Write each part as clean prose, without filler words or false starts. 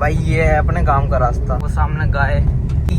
भाई ये है अपने गांव का रास्ता, वो सामने गाय,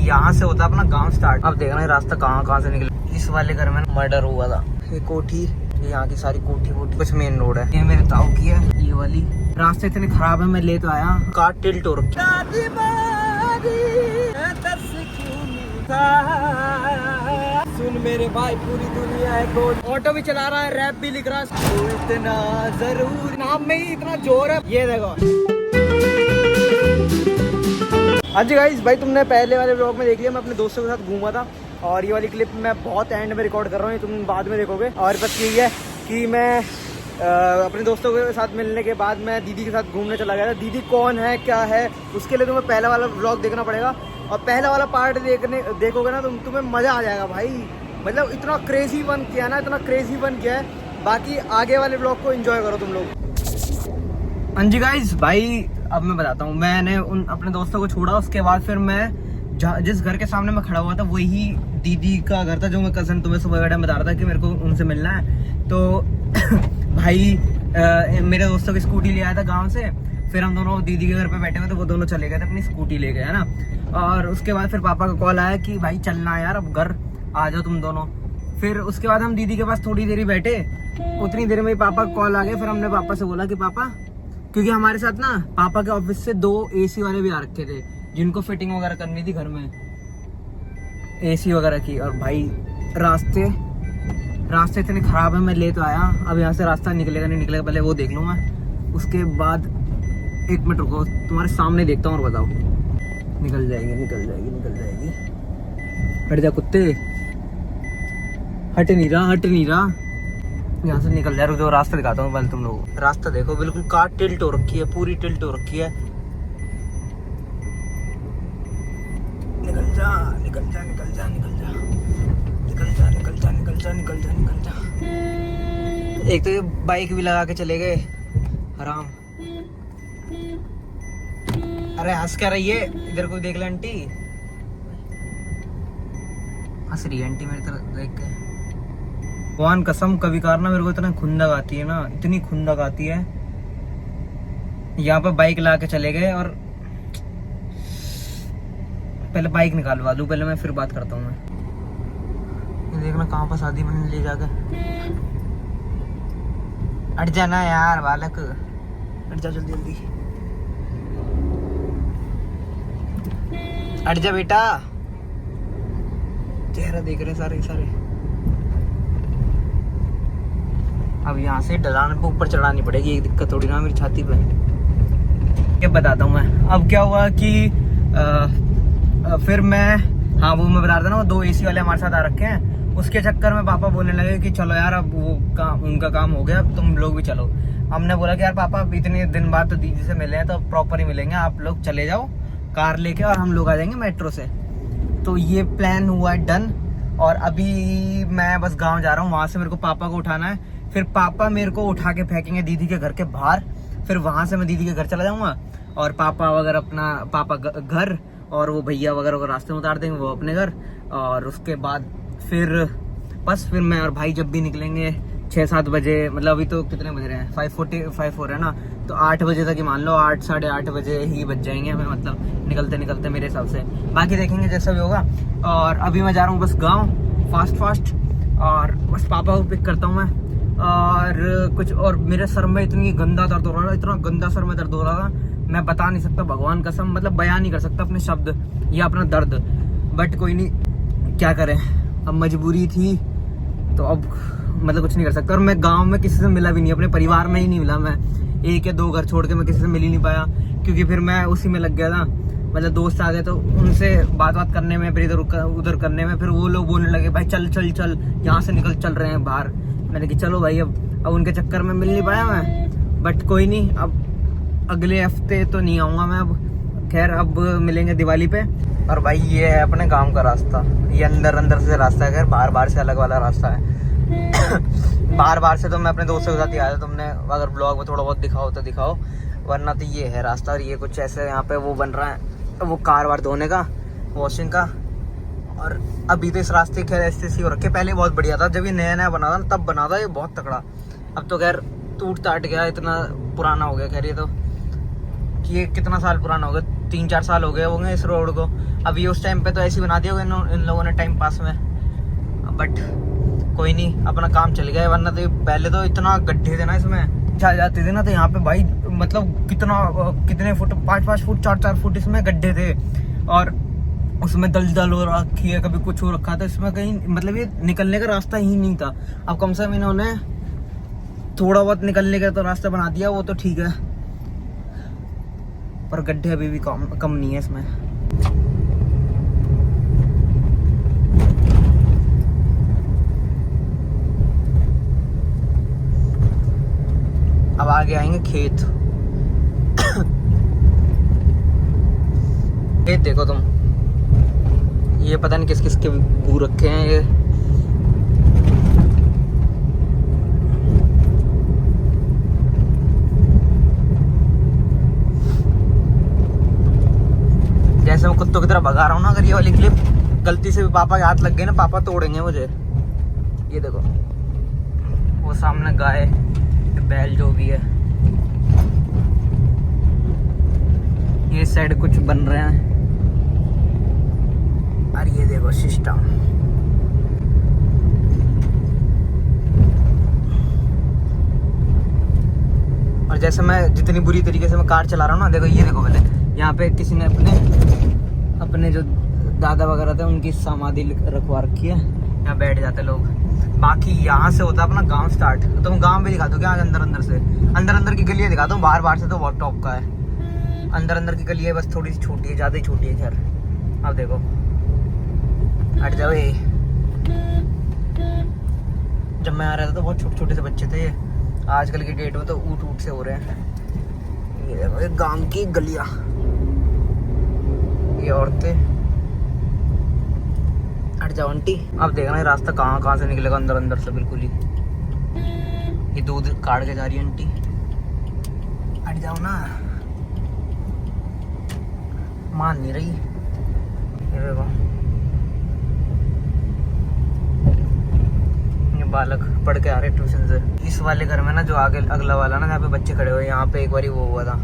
यहाँ से होता है अपना गांव स्टार्ट। अब देखना है रास्ता कहाँ कहाँ से निकले। इस वाले घर में मर्डर हुआ था, ये कोठी, ये यहाँ की सारी कोठी वोठी, कुछ मेन रोड है। ये मेरे ताऊ की है ये वाली। रास्ते इतने खराब है, मैं ले तो आया, कार टिल्ट हो रखी। सुन मेरे भाई पूरी दुनिया है गोल। ऑटो भी चला रहा है, रैप भी लिख रहा है, तो इतना जरूर नाम में ही इतना जोर है। ये देखो। हाँ जी गाइस, भाई तुमने पहले वाले व्लॉग में देख लिया, मैं अपने दोस्तों के साथ घूमा था और ये वाली क्लिप मैं बहुत एंड में रिकॉर्ड कर रहा हूँ, तुम बाद में देखोगे। और बस यही है कि मैं अपने दोस्तों के साथ मिलने के बाद मैं दीदी के साथ घूमने चला गया था। दीदी कौन है क्या है उसके लिए तुम्हें पहला वाला व्लॉग देखना पड़ेगा, और पहला वाला पार्ट देखोगे ना तुम्हें मज़ा आ जाएगा भाई। मतलब इतना क्रेजी बन किया ना, इतना क्रेजी बन किया है। बाकी आगे वाले व्लॉग को एंजॉय करो तुम लोग। हाँ जी गाइस, भाई अब मैं बताता हूँ, मैंने उन अपने दोस्तों को छोड़ा, उसके बाद फिर मैं जिस घर के सामने मैं खड़ा हुआ था वही दीदी का घर था, जो मैं कज़न तुम्हें सुबह बता रहा था कि मेरे को उनसे मिलना है। तो भाई मेरे दोस्तों की स्कूटी ले आया था गांव से, फिर हम दोनों दीदी के घर पे बैठे हुए तो वो दोनों चले गए थे, अपनी स्कूटी ले गए है ना। और उसके बाद फिर पापा का कॉल आया कि भाई चलना यार, अब घर आ जाओ तुम दोनों। फिर उसके बाद हम दीदी के पास थोड़ी देर ही बैठे, उतनी देर में पापा का कॉल आ गया। फिर हमने पापा से बोला कि पापा, क्योंकि हमारे साथ ना पापा के ऑफिस से 2 AC वाले भी आ रखे थे, जिनको फिटिंग वगैरह करनी थी घर में AC वगैरह की। और भाई रास्ते इतने खराब है, मैं ले तो आया, अब यहाँ से रास्ता निकलेगा नहीं निकलेगा पहले वो देख लूँ मैं, उसके बाद 1 मिनट रुको, तुम्हारे सामने देखता हूँ और बताओ। निकल जाएगी। हट जा कुत्ते, हट नहीं रहा, यहाँ से निकल जा। रुक जाओ, रास्ता दिखाता हूँ पहले तुम लोगों। रास्ता देखो, बिल्कुल कार टिल्ट हो रखी है, पूरी टिल्ट हो रखी है। निकल जा। एक तो ये बाइक भी लगा के चले गए हराम। अरे हंस क्या रही है, इधर कोई देख ले आंटी, हंस रही है आंटी मेरी तरफ देख के। भगवान कसम कभी कार ना मेरे को इतना खुंदक आती है ना, इतनी खुंदक आती है। यहाँ पे बाइक ला के चले गए, और पहले बाइक निकालवा लूं पहले मैं, फिर बात करता हूँ मैं। देखना कहाँ पर शादी में ले जाकर। हट जाना यार बालक, हट जा जल्दी। हट जा बेटा, चेहरा देख रहे सारे। अब यहाँ से ढलान पे ऊपर चढ़ानी पड़ेगी, एक दिक्कत थोड़ी ना मेरी छाती पे। ये बताता हूँ मैं। अब क्या हुआ कि फिर मैं, हाँ वो मैं बता रहा था ना, वो 2 AC वाले हमारे साथ आ रखे हैं। उसके चक्कर में पापा बोलने लगे कि चलो यार अब वो उनका काम हो गया, अब तुम लोग भी चलो। हमने बोला कि यार पापा अब इतने दिन बाद तो दीदी से मिले हैं, तो प्रॉपर ही मिलेंगे, आप लोग चले जाओ कार लेके और हम लोग आ जाएंगे मेट्रो से। तो ये प्लान हुआ है डन। और अभी मैं बस गाँव जा रहा हूँ, वहाँ से मेरे को पापा को उठाना है, फिर पापा मेरे को उठा के फेंकेंगे दीदी के घर के बाहर, फिर वहाँ से मैं दीदी के घर चला जाऊँगा, और पापा वगैरह अपना पापा घर, और वो भैया वगैरह को रास्ते में उतार देंगे, वो अपने घर। और उसके बाद फिर बस फिर मैं और भाई जब भी निकलेंगे 6-7 बजे, मतलब अभी तो कितने बज रहे हैं, 5:45 हो रहे हैं ना, तो 8 बजे तक ही मान लो, 8 साढ़े 8 बजे ही बज जाएंगे हमें, मतलब निकलते मेरे हिसाब से। बाकी देखेंगे जैसा भी होगा। और अभी मैं जा रहा हूँ बस गाँव फास्ट, और बस पापा को पिक करता हूँ मैं। और कुछ और मेरे सर में इतनी गंदा दर्द हो रहा था, इतना गंदा सर में दर्द हो रहा था, मैं बता नहीं सकता, भगवान कसम, मतलब बयान नहीं कर सकता अपने शब्द या अपना दर्द। बट कोई नहीं, क्या करें, अब मजबूरी थी तो अब मतलब कुछ नहीं कर सकता। और मैं गांव में किसी से मिला भी नहीं, अपने परिवार में ही नहीं मिला मैं, 1 या 2 घर छोड़ के मैं किसी से मिल ही नहीं पाया, क्योंकि फिर मैं उसी में लग गया था। मतलब दोस्त आ गए तो उनसे बात करने में, फिर इधर उधर करने में, फिर वो लोग बोलने लगे भाई चल यहाँ से निकल, चल रहे हैं बाहर। मैंने कहा चलो भाई, अब उनके चक्कर में मिल नहीं पाया मैं। बट कोई नहीं, अब अगले हफ्ते तो नहीं आऊँगा मैं, अब खैर अब मिलेंगे दिवाली पे। और भाई ये है अपने गांव का रास्ता, ये अंदर से रास्ता है, खैर बाहर से अलग वाला रास्ता है। बाहर से तो मैं अपने दोस्तों के साथ ही आया था, तुमने अगर ब्लॉग में थोड़ा बहुत दिखाओ तो दिखाओ, वरना तो ये है रास्ता। और ये कुछ ऐसे यहाँ पे वो बन रहा है, वो कार वार धोने का, वॉशिंग का। और अभी तो इस रास्ते खैर ऐसे हो रखे, पहले बहुत बढ़िया था, जब ये नया बना था तब बना था ये बहुत तगड़ा। अब तो खैर टूट टाट गया, इतना पुराना हो गया खैर ये तो। कि ये कितना साल पुराना होगा, 3-4 साल हो गए होंगे इस रोड को। अभी उस टाइम पे तो ऐसे ही बना दिया होगा इन लोगों ने टाइम पास में, बट कोई नहीं, अपना काम चल गया। वरना तो पहले तो इतना गड्ढे थे ना इसमें, जा जाते थे ना तो यहाँ पे भाई मतलब कितने फुट, 5-5 फुट 4-4 फुट इसमें गड्ढे थे, और उसमें दलदल हो रखी है, कभी कुछ हो रखा था इसमें, कहीं मतलब ये निकलने का रास्ता ही नहीं था। अब कम से कम इन्होंने थोड़ा बहुत निकलने का तो रास्ता बना दिया, वो तो ठीक है, पर गड्ढे अभी भी कम नहीं है इसमें। अब आगे आएंगे खेत। खेत देखो तुम, ये पता नहीं किस किस के बू रखे हैं ये। जैसे मैं कुत्तों की तरह भगा रहा हूँ ना, अगर ये वाली क्लिप गलती से भी पापा के हाथ लग गई ना, पापा तोड़ेंगे मुझे। ये देखो वो सामने गाय बैल जो भी है, ये साइड कुछ बन रहे हैं, और ये देखो सिस्टम। और जैसे मैं जितनी बुरी तरीके से मैं कार चला रहा हूँ ना, देखो ये देखो, पहले यहाँ पे किसी ने अपने जो दादा वगैरह थे उनकी समाधि रखवा रखी है, यहाँ बैठ जाते लोग। बाकी यहाँ से होता है अपना गांव स्टार्ट। तो मैं गांव भी दिखा दूँ क्या? अंदर की गलियाँ दिखा दूँ, बाहर से तो बहुत टॉप का है। अंदर की गली है, बस थोड़ी सी छोटी है, ज़्यादा ही छोटी है खैर। अब देखो, हट जाओ। जब मैं आ रहा था तो बहुत छोटे छोटे से बच्चे थे, आजकल की डेट में तो ऊट से हो रहे हैं। ये देखो ये गांव की गलियां, ये औरतें। हट जाओ आंटी। अब देखना ये रास्ता कहाँ से निकलेगा, अंदर से बिल्कुल ही। ये दूध काट के जा रही है आंटी, हट जाओ ना, मान नहीं रही। ये देखो ये बालक पढ़ के आ रहे ट्यूशन से। इस वाले घर में ना, जो आगे अगला वाला ना, जहाँ पे बच्चे खड़े हुए, यहाँ पे एक बारी वो हुआ था,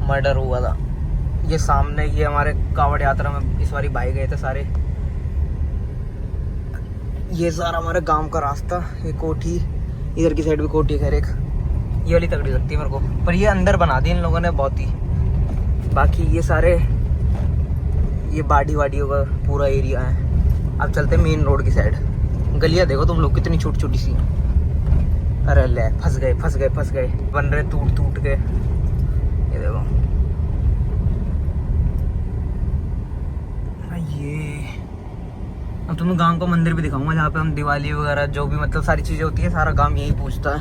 मर्डर हुआ था। ये सामने, ये हमारे कावड़ यात्रा में इस बारी भाई गए थे सारे। ये सारा हमारे गांव का रास्ता। ये कोठी, इधर की साइड भी कोठी है खैर एक, ये वाली तगड़ी लगती है मेरे को, पर ये अंदर बना दी इन लोगों ने बहुत ही। बाकी ये सारे, ये बाड़ी का पूरा एरिया है। अब चलते हैं मेन रोड की साइड। गलियां देखो तुम लोग कितनी छोटी छोटी सी। अरे ले, फंस गए, बन रहे टूट के। ये देखो ये। अब तुम्हें गांव का मंदिर भी दिखाऊंगा, जहाँ पे हम दिवाली वगैरह जो भी मतलब सारी चीजें होती है, सारा गांव यही पूछता है।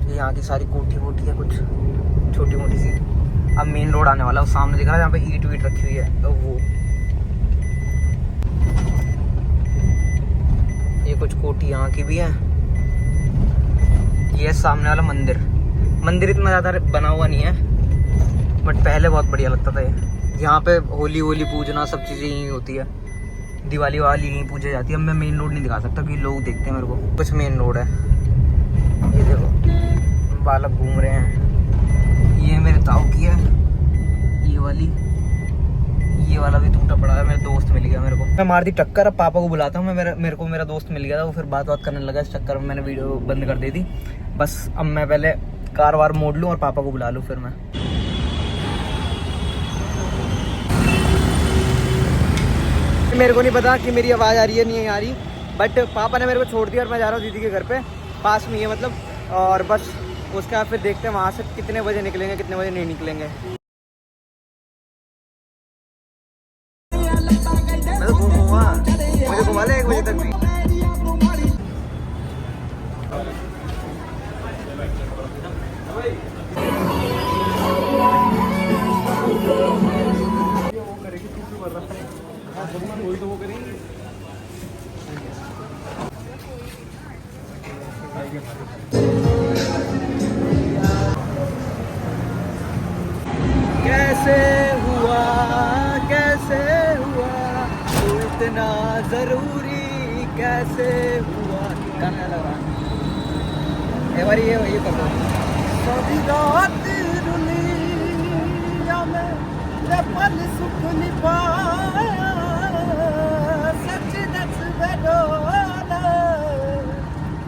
ये यहाँ की सारी कोठी वोठी है, कुछ छोटी मोटी सी। अब मेन रोड आने वाला है, सामने दिख रहा है जहाँ पे ईट वीट रखी हुई है, तो वो ये कुछ कोठी यहाँ की भी है। ये सामने वाला मंदिर इतना ज़्यादा बना हुआ नहीं है, बट पहले बहुत बढ़िया लगता था ये। यहाँ पे होली पूजना सब चीज़ें यहीं होती है, दिवाली वाली यहीं पूजा जाती है। अब मैं मेन रोड नहीं दिखा सकता क्योंकि लोग देखते हैं मेरे को। कुछ मेन रोड है, ये देखो बालक घूम रहे हैं। ये मेरे ताऊ की है, ये वाला भी टूटा पड़ा है। मेरा दोस्त मिल गया मेरे को, मैं मार दी टक्कर। अब पापा को बुलाता हूँ मैं, मेरे को मेरा दोस्त मिल गया था, वो फिर बात करने लगा। इस चक्कर में मैंने वीडियो बंद कर दी थी। बस अब मैं पहले कार वार मोड़ लूँ और पापा को बुला लूँ फिर मैं। मेरे को नहीं पता कि मेरी आवाज़ आ रही है नहीं आ रही, बट पापा ने मेरे को छोड़ दिया और मैं जा रहा हूँ दीदी के घर पे, पास में ही है मतलब। और बस उसका फिर देखते हैं वहाँ से कितने बजे निकलेंगे, कितने बजे नहीं निकलेंगे। मैं तो घूमूंगा, मुझे घुमा ले 1 बजे तक भी। कैसे हुआ तो इतना जरूरी, कैसे हुआ। गाना लगा ये कर दो। ते पल सुख नहीं पाया सच दस बेडोला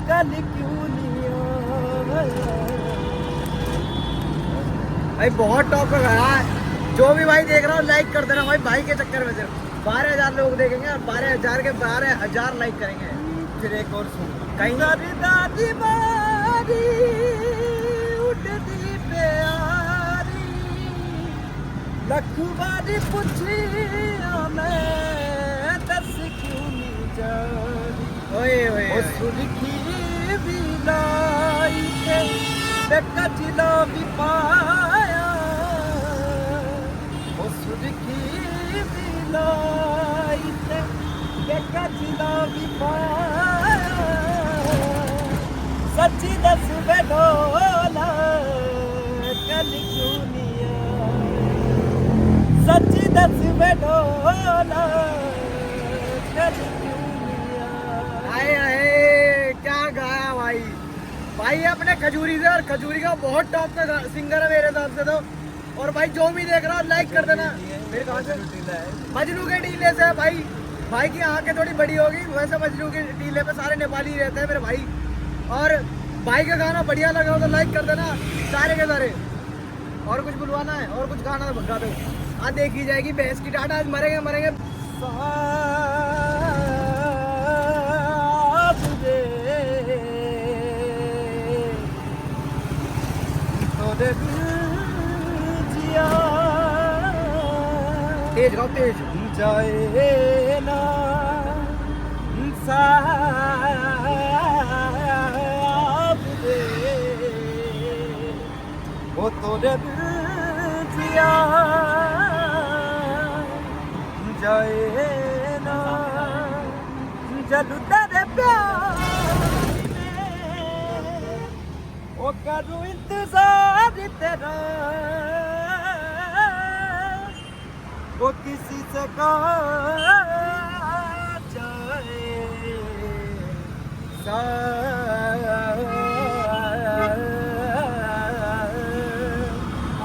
कल क्यों नहीं आया। भाई बहुत टॉप का गाया है। जो भी भाई देख रहा हो लाइक कर देना भाई। भाई के चक्कर में सिर्फ 12,000 लोग देखेंगे और 12,000 के 12,000 लाइक करेंगे। फिर एक और सुन कहीं दादी बारी उठती प्यारी लखू बारी पूछी मैं दस क्यों नहीं जारी। ओए ओए ओ सुरखी भी लाई के कचला भी पाया ओ सुरखी भी लाई के कचला भी पाया सच्ची दस बेडोला कल क्यों नहीं आया। सच्ची दस बेडोला कल क्यों नहीं आया। आए क्या गाया भाई। भाई अपने खजूरी से, और खजूरी का बहुत टॉप का सिंगर है मेरे हिसाब से तो। और भाई जो भी देख रहा हो लाइक कर देना। मेरे कहाँ से मजनू के टीले से भाई। भाई की आंखें थोड़ी बड़ी होगी, वैसे मजनू के टीले पे सारे नेपाली रहते हैं मेरे भाई। और भाई का गाना बढ़िया लगा हो तो लाइक कर देना सारे के सारे। और कुछ बुलवाना है और कुछ गाना तो बता दो। आज देखी जाएगी भैंस की टाटा। आज मरेंगे मरेंगे। तेज गाओ तेज जाए ना वो तोरे जिया जाए ना जदू तेरे प्यार में वो करूँ इंतजार तेरा वो किसी से कहा जाए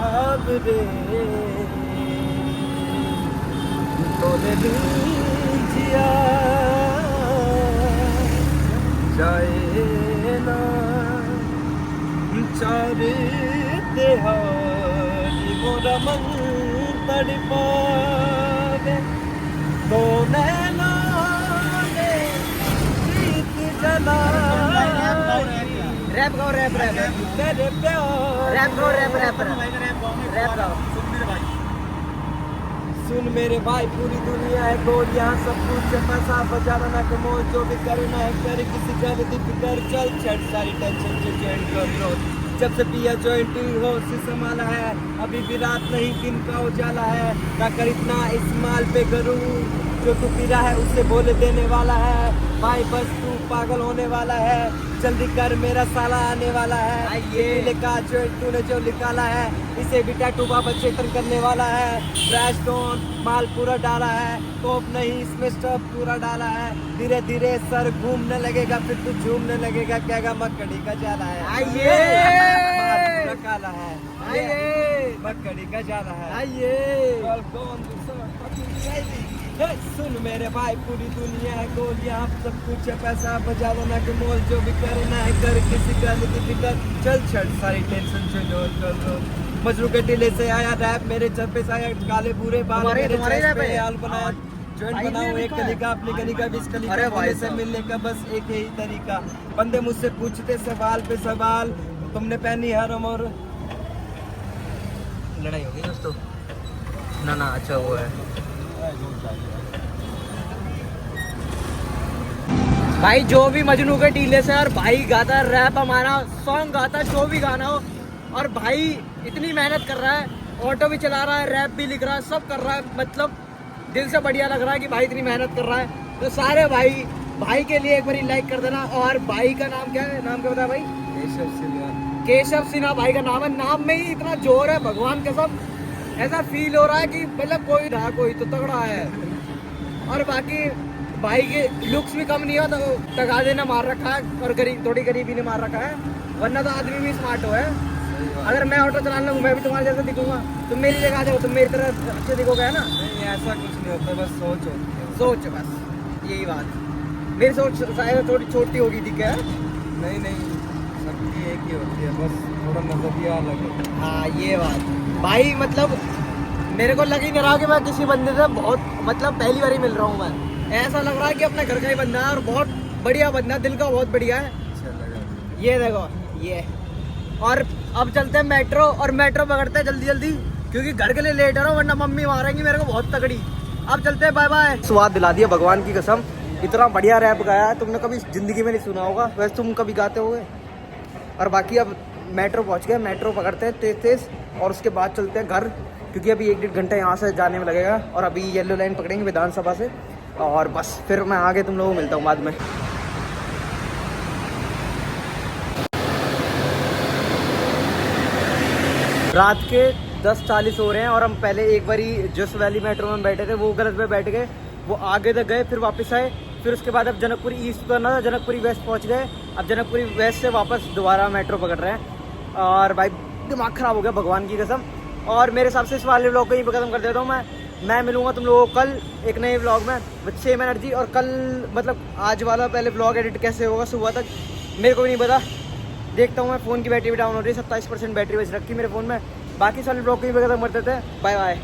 अब रे तोरे जिया जाए ना चार तेहारी मोरा मन तड़पावे तो नैना ने प्रीत जलाई। रैप गाओ रैप रैप तेरे प्यार रैप गाओ रैप रैप रैप गाओ। सुन मेरे भाई पूरी दुनिया है गोल यहाँ सब कुछ है पैसा बजाना ना कमो जो भी करना है कर किसी का भी कर चल छट सारी टेंशन जो जॉइन कर लो। जब से पिया जॉइंट हो से संभाला है अभी भी रात नहीं दिन का उजाला है ना कर इतना इस्तेमाल पे करूँ जो तू पी रहा है उससे बोले देने वाला है भाई बस तू पागल होने वाला है जल्दी कर मेरा साला आने वाला है। ये लिखा जो तूने जो निकाला है इसे भी टैटू बाबा चेतन करने वाला है। ब्रैश टोन माल पूरा डाला है टॉप नहीं इसमें स्टफ पूरा डाला है। धीरे धीरे सर घूमने लगेगा फिर तू झूमने लगेगा क्या मक्कड़ी का जाला है। आइए काला है आइए मक्कड़ी का जाला है। आइए सुन मेरे भाई पूरी दुनिया है गोल यहाँ सब कुछ है पैसा बजा ना कि मोल जो भी करना है कर किसी का फिकर चल छट सारी टेंशन जो कर मजरू के टीले से आया रैप मेरे चर पे आया काले बुरे बाल मेरे चेस्ट पे हाल बनाया जॉइंट बनाओ एक कली का अपनी गली का 20 कली का भाई से मिलने का बस एक ही तरीका। बंदे मुझसे पूछते सवाल पे सवाल तुमने पहनी हरम और लड़ाई होगी दोस्तों ना अच्छा हुआ है भाई। जो भी मजनू के टीले से और भाई गाता है रैप हमारा सॉन्ग गाता है जो भी गाना हो और भाई इतनी मेहनत कर रहा है ऑटो भी चला रहा है रैप भी लिख रहा है सब कर रहा है मतलब दिल से बढ़िया लग रहा है कि भाई इतनी मेहनत कर रहा है। तो सारे भाई के लिए एक बार लाइक कर देना। और भाई का नाम क्या है नाम क्या बता भाई केशव सिन्हा भाई का नाम है। नाम में ही इतना जोर है भगवान कसम ऐसा फील हो रहा है कि मतलब कोई रहा कोई तो तगड़ा है। और बाकी भाई के लुक्स भी कम नहीं हो तो तगादे ने मार रखा है और थोड़ी गरीबी ने मार रखा है वरना तो आदमी भी स्मार्ट हो है। अगर मैं ऑटो चलाने लगूँ मैं भी तुम्हारे जैसा दिखूंगा, तुम मेरी जगह आ जाओ, तुम मेरी तरह अच्छे दिखोगे, है ना? नहीं ऐसा कुछ नहीं होता, बस सोच होती है। सोच, बस यही बात। मेरी सोच शायद थोड़ी छोटी होगी, ठीक है? नहीं नहीं, सबकी एक ही होती है, बस थोड़ा नजरिया अलग है। हाँ ये बात भाई, मतलब मेरे को लग ही नहीं रहा कि मैं किसी बंदे से बहुत मतलब पहली बार ही मिल रहा हूँ मैं। ऐसा लग रहा है कि अपने घर का ही बंदा है और बहुत बढ़िया बंदा, दिल का बहुत बढ़िया है। अच्छा लगा। ये देखो ये। और अब चलते हैं मेट्रो, और मेट्रो पकड़ते हैं जल्दी जल्दी क्योंकि घर के लिए लेट हो रहा हूँ, वरना मम्मी मारेंगी मेरे को बहुत तगड़ी। अब चलते हैं, बाय बाय। स्वाद दिला दिया भगवान की कसम, इतना बढ़िया रैप गाया है तुमने कभी जिंदगी में नहीं सुना होगा, वैसे तुम कभी गाते होगे। और बाकी अब मेट्रो पहुंच गए, मेट्रो पकड़ते हैं तेज तेज और उसके बाद चलते हैं घर, क्योंकि अभी 1-1.5 घंटा यहाँ से जाने में लगेगा। और अभी येलो लाइन पकड़ेंगे विधानसभा से, और बस फिर मैं आगे तुम लोगों को मिलता हूँ बाद में। रात के 10:40 हो रहे हैं और हम पहले एक बारी जस वैली मेट्रो में बैठे थे, वो गलत पे बैठ गए, वो आगे तक गए, फिर वापस आए, फिर उसके बाद अब जनकपुरी ईस्ट करना था, जनकपुरी वेस्ट पहुंच गए। अब जनकपुरी वेस्ट से वापस दोबारा मेट्रो पकड़ रहे हैं और भाई दिमाग ख़राब हो गया भगवान की कसम। और मेरे हिसाब से इस वाले व्लॉग को यहीं पर खत्म कर देता हूँ मैं मिलूंगा तुम लोगों को कल एक नए व्लॉग में विद सेम एनर्जी। और कल मतलब आज वाला पहले व्लॉग एडिट कैसे होगा सुबह तक मेरे को भी नहीं पता, देखता हूँ मैं। फ़ोन की बैटरी भी डाउन हो रही है, 27% बैटरी बच रखी मेरे फ़ोन में। बाकी सारे व्लॉग को ही खत्म कर देते हैं, बाय बाय।